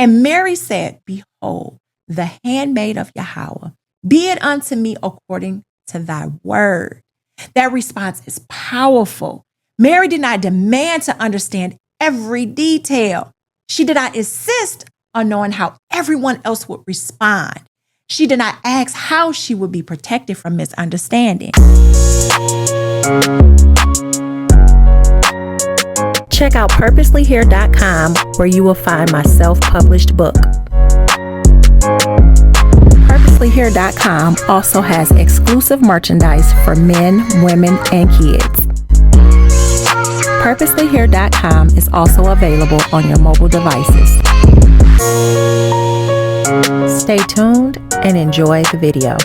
And Mary said, behold, the handmaid of Yahweh, be it unto me according to thy word. That response is powerful. Mary did not demand to understand every detail. She did not insist on knowing how everyone else would respond. She did not ask how she would be protected from misunderstanding. Check out purposelyhere.com where you will find my self-published book. Purposelyhere.com also has exclusive merchandise for men, women, and kids. Purposelyhere.com is also available on your mobile devices. Stay tuned and enjoy the video.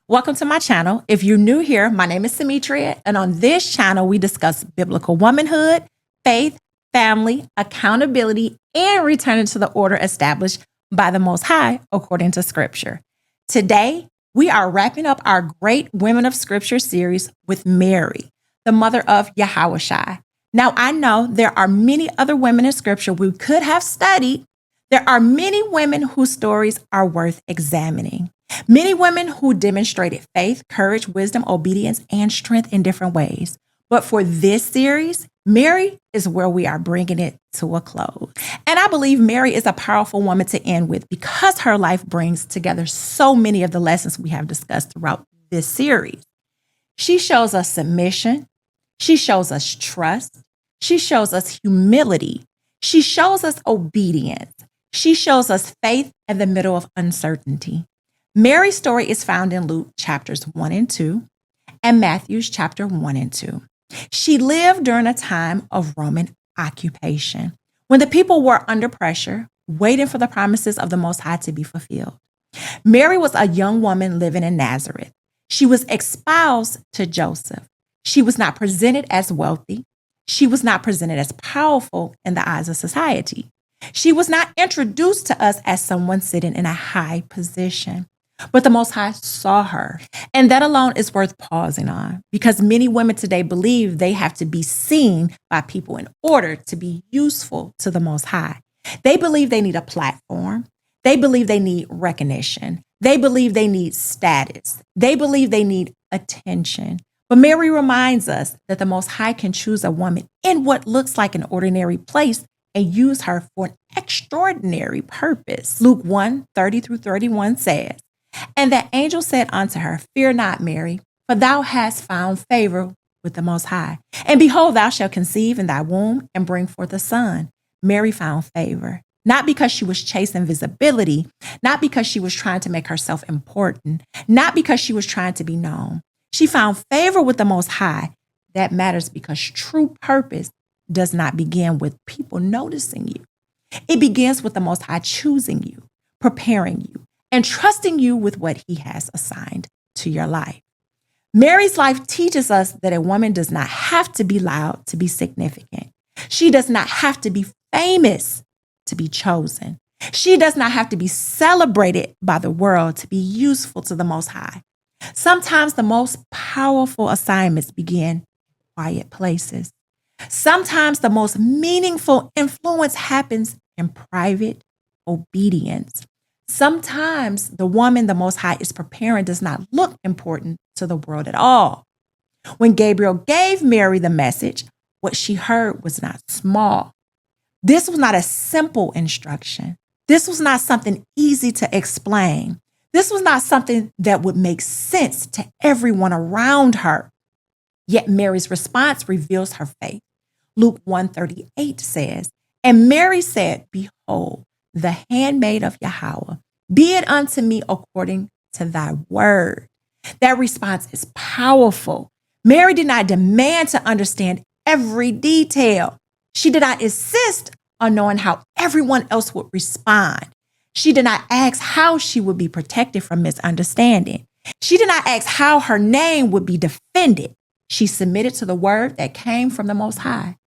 Welcome to my channel. If you're new here, my name is Demetria, and on this channel, we discuss biblical womanhood, faith, family, accountability, and returning to the order established by the Most High according to Scripture. Today, we are wrapping up our Great Women of Scripture series with Mary, the mother of Yahawashi. Now, I know there are many other women in Scripture we could have studied. There are many women whose stories are worth examining. Many women who demonstrated faith, courage, wisdom, obedience, and strength in different ways. But for this series, Mary is where we are bringing it to a close. And I believe Mary is a powerful woman to end with because her life brings together so many of the lessons we have discussed throughout this series. She shows us submission. She shows us trust. She shows us humility. She shows us obedience. She shows us faith in the middle of uncertainty. Mary's story is found in Luke chapters 1 and 2 and Matthew's chapter 1 and 2. She lived during a time of Roman occupation when the people were under pressure, waiting for the promises of the Most High to be fulfilled. Mary was a young woman living in Nazareth. She was espoused to Joseph. She was not presented as wealthy. She was not presented as powerful in the eyes of society. She was not introduced to us as someone sitting in a high position. But the Most High saw her. And that alone is worth pausing on because many women today believe they have to be seen by people in order to be useful to the Most High. They believe they need a platform. They believe they need recognition. They believe they need status. They believe they need attention. But Mary reminds us that the Most High can choose a woman in what looks like an ordinary place and use her for an extraordinary purpose. Luke 1:30-31 says, and the angel said unto her, fear not, Mary, for thou hast found favor with the Most High. And behold, thou shalt conceive in thy womb and bring forth a son. Mary found favor, not because she was chasing visibility, not because she was trying to make herself important, not because she was trying to be known. She found favor with the Most High. That matters because true purpose does not begin with people noticing you. It begins with the Most High choosing you, preparing you, and trusting you with what he has assigned to your life. Mary's life teaches us that a woman does not have to be loud to be significant. She does not have to be famous to be chosen. She does not have to be celebrated by the world to be useful to the Most High. Sometimes the most powerful assignments begin in quiet places. Sometimes the most meaningful influence happens in private obedience. Sometimes the woman the Most High is preparing does not look important to the world at all. When Gabriel gave Mary the message, what she heard was not small. This was not a simple instruction. This was not something easy to explain. This was not something that would make sense to everyone around her. Yet Mary's response reveals her faith. Luke 1:38 says, and Mary said, behold, the handmaid of Yahweh, be it unto me according to thy word. That response is powerful. Mary did not demand to understand every detail. She did not insist on knowing how everyone else would respond. She did not ask how she would be protected from misunderstanding. She did not ask how her name would be defended. She submitted to the word that came from the Most High.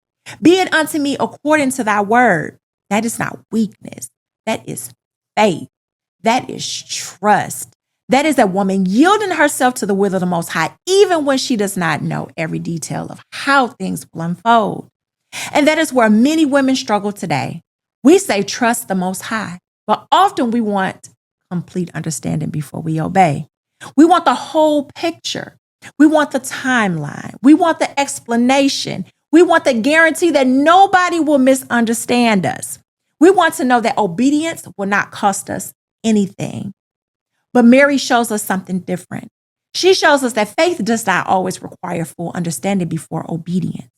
Be it unto me according to thy word. That is not weakness. That is faith. That is trust. That is a woman yielding herself to the will of the Most High, even when she does not know every detail of how things will unfold. And that is where many women struggle today. We say trust the Most High, but often we want complete understanding before we obey. We want the whole picture. We want the timeline. We want the explanation. We want the guarantee that nobody will misunderstand us. We want to know that obedience will not cost us anything. But Mary shows us something different. She shows us that faith does not always require full understanding before obedience.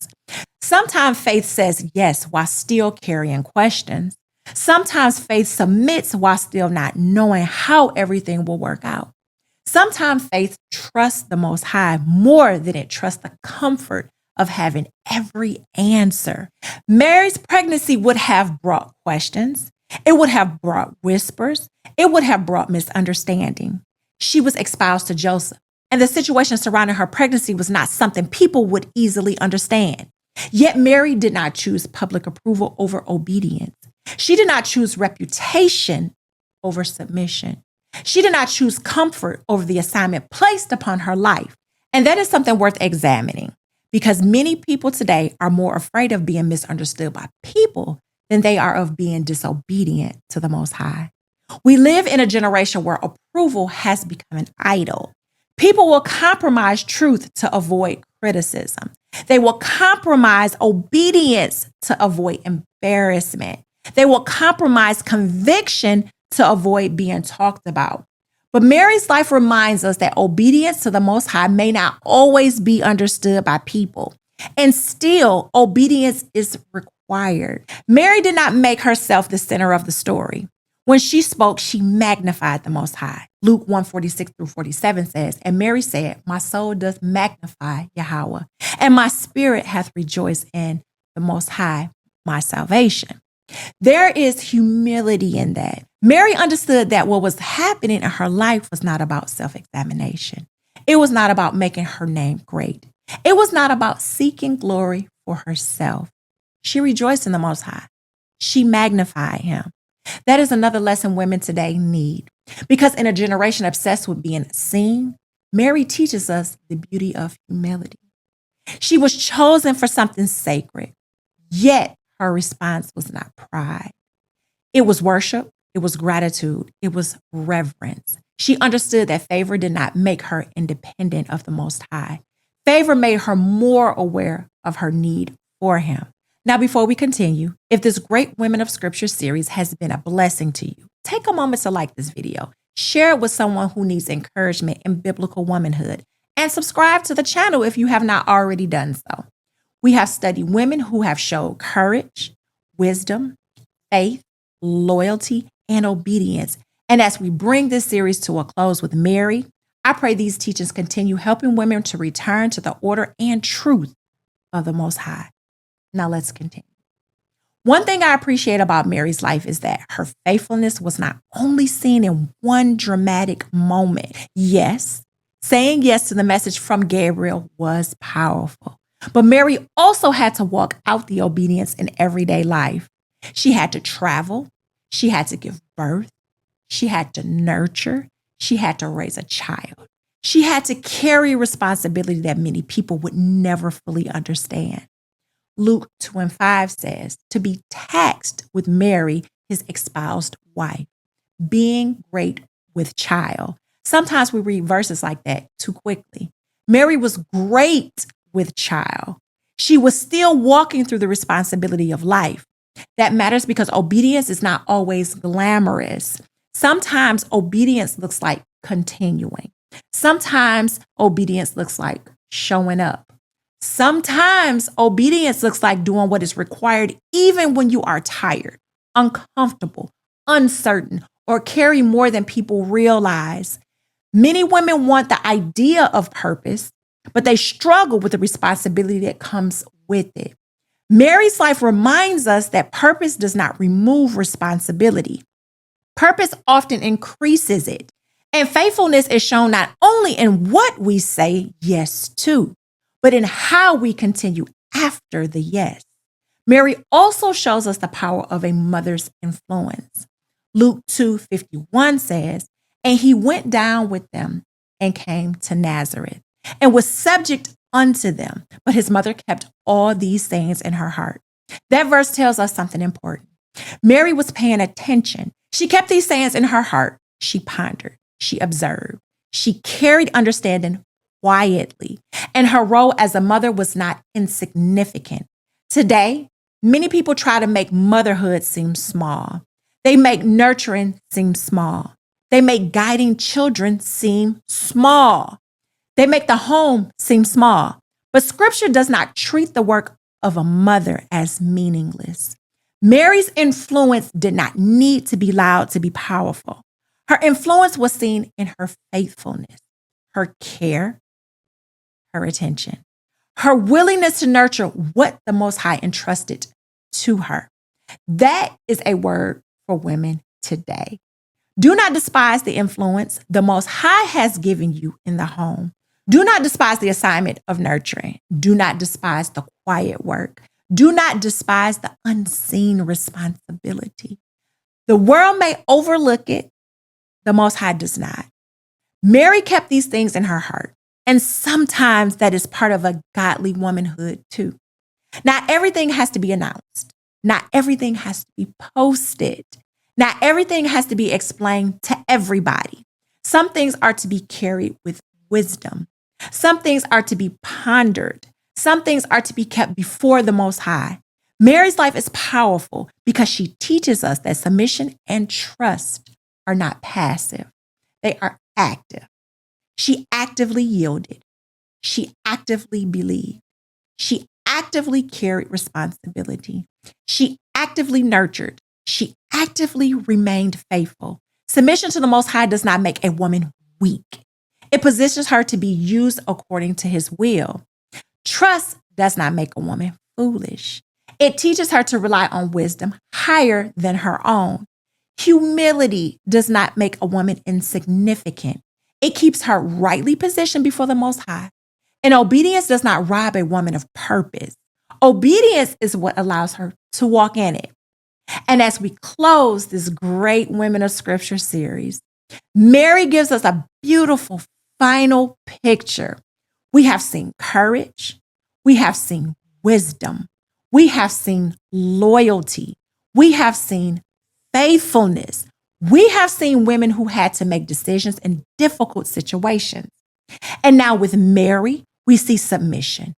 Sometimes faith says yes while still carrying questions. Sometimes faith submits while still not knowing how everything will work out. Sometimes faith trusts the Most High more than it trusts the comfort of having every answer. Mary's pregnancy would have brought questions. It would have brought whispers. It would have brought misunderstanding. She was espoused to Joseph, and the situation surrounding her pregnancy was not something people would easily understand. Yet Mary did not choose public approval over obedience. She did not choose reputation over submission. She did not choose comfort over the assignment placed upon her life. And that is something worth examining, because many people today are more afraid of being misunderstood by people than they are of being disobedient to the Most High. We live in a generation where approval has become an idol. People will compromise truth to avoid criticism. They will compromise obedience to avoid embarrassment. They will compromise conviction to avoid being talked about. But Mary's life reminds us that obedience to the Most High may not always be understood by people. And still, obedience is required. Mary did not make herself the center of the story. When she spoke, she magnified the Most High. Luke 1:46-47 says, "And Mary said, My soul doth magnify Yahweh, and my spirit hath rejoiced in the Most High, my salvation." There is humility in that. Mary understood that what was happening in her life was not about self-examination. It was not about making her name great. It was not about seeking glory for herself. She rejoiced in the Most High. She magnified him. That is another lesson women today need. Because in a generation obsessed with being seen, Mary teaches us the beauty of humility. She was chosen for something sacred, yet her response was not pride. It was worship. It was gratitude. It was reverence. She understood that favor did not make her independent of the Most High. Favor made her more aware of her need for him. Now, before we continue, if this Great Women of Scripture series has been a blessing to you, take a moment to like this video, share it with someone who needs encouragement in biblical womanhood, and subscribe to the channel if you have not already done so. We have studied women who have showed courage, wisdom, faith, loyalty, and obedience. And as we bring this series to a close with Mary, I pray these teachings continue helping women to return to the order and truth of the Most High. Now let's continue. One thing I appreciate about Mary's life is that her faithfulness was not only seen in one dramatic moment. Yes, saying yes to the message from Gabriel was powerful. But Mary also had to walk out the obedience in everyday life. She had to travel. She had to give birth. She had to nurture. She had to raise a child. She had to carry responsibility that many people would never fully understand. Luke 2:5 says, to be taxed with Mary, his espoused wife, being great with child. Sometimes we read verses like that too quickly. Mary was great with child. She was still walking through the responsibility of life. That matters because obedience is not always glamorous. Sometimes obedience looks like continuing. Sometimes obedience looks like showing up. Sometimes obedience looks like doing what is required even when you are tired, uncomfortable, uncertain, or carry more than people realize. Many women want the idea of purpose, but they struggle with the responsibility that comes with it. Mary's life reminds us that purpose does not remove responsibility. Purpose often increases it. And faithfulness is shown not only in what we say yes to, but in how we continue after the yes. Mary also shows us the power of a mother's influence. Luke 2:51 says, and he went down with them and came to Nazareth and was subject unto them. But his mother kept all these things in her heart. That verse tells us something important. Mary was paying attention. She kept these sayings in her heart. She pondered. She observed. She carried understanding quietly. And her role as a mother was not insignificant. Today, many people try to make motherhood seem small. They make nurturing seem small. They make guiding children seem small. They make the home seem small. But scripture does not treat the work of a mother as meaningless. Mary's influence did not need to be loud to be powerful. Her influence was seen in her faithfulness, her care, her attention, her willingness to nurture what the Most High entrusted to her. That is a word for women today. Do not despise the influence the Most High has given you in the home. Do not despise the assignment of nurturing. Do not despise the quiet work. Do not despise the unseen responsibility. The world may overlook it. The Most High does not. Mary kept these things in her heart. And sometimes that is part of a godly womanhood too. Not everything has to be announced. Not everything has to be posted. Not everything has to be explained to everybody. Some things are to be carried with wisdom. Some things are to be pondered. Some things are to be kept before the Most High. Mary's life is powerful because she teaches us that submission and trust are not passive. They are active. She actively yielded. She actively believed. She actively carried responsibility. She actively nurtured. She actively remained faithful. Submission to the Most High does not make a woman weak. It positions her to be used according to his will. Trust does not make a woman foolish. It teaches her to rely on wisdom higher than her own. Humility does not make a woman insignificant. It keeps her rightly positioned before the Most High. And obedience does not rob a woman of purpose. Obedience is what allows her to walk in it. And as we close this great Women of Scripture series, Mary gives us a beautiful final picture. We have seen courage. We have seen wisdom. We have seen loyalty. We have seen faithfulness. We have seen women who had to make decisions in difficult situations. And now with Mary, we see submission,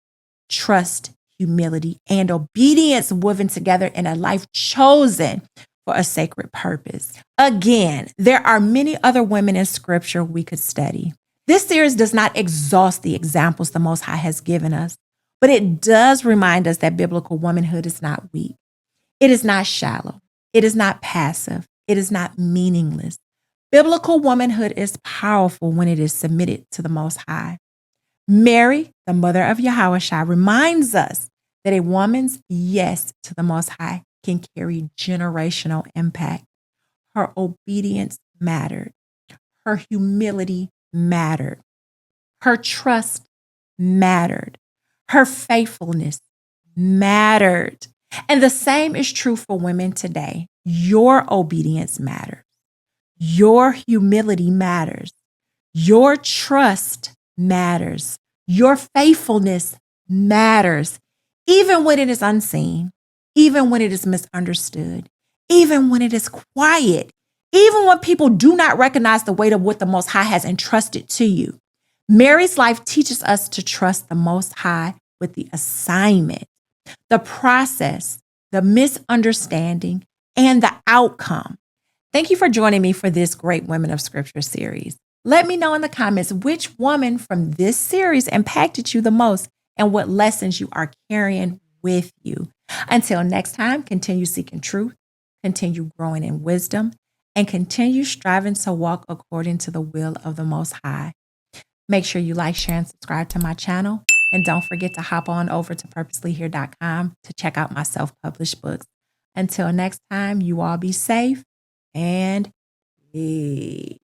trust, humility, and obedience woven together in a life chosen for a sacred purpose. Again, there are many other women in scripture we could study. This series does not exhaust the examples the Most High has given us, but it does remind us that biblical womanhood is not weak. It is not shallow. It is not passive. It is not meaningless. Biblical womanhood is powerful when it is submitted to the Most High. Mary, the mother of Yahawashi, reminds us that a woman's yes to the Most High can carry generational impact. Her obedience mattered. Her humility mattered. Her trust mattered. Her faithfulness mattered. And the same is true for women today. Your obedience matters. Your humility matters. Your trust matters. Your faithfulness matters. Even when it is unseen, even when it is misunderstood, even when it is quiet, even when people do not recognize the weight of what the Most High has entrusted to you. Mary's life teaches us to trust the Most High with the assignment, the process, the misunderstanding, and the outcome. Thank you for joining me for this great Women of Scripture series. Let me know in the comments which woman from this series impacted you the most and what lessons you are carrying with you. Until next time, continue seeking truth, continue growing in wisdom, and continue striving to walk according to the will of the Most High. Make sure you like, share, and subscribe to my channel. And don't forget to hop on over to purposelyhere.com to check out my self-published books. Until next time, you all be safe and peace.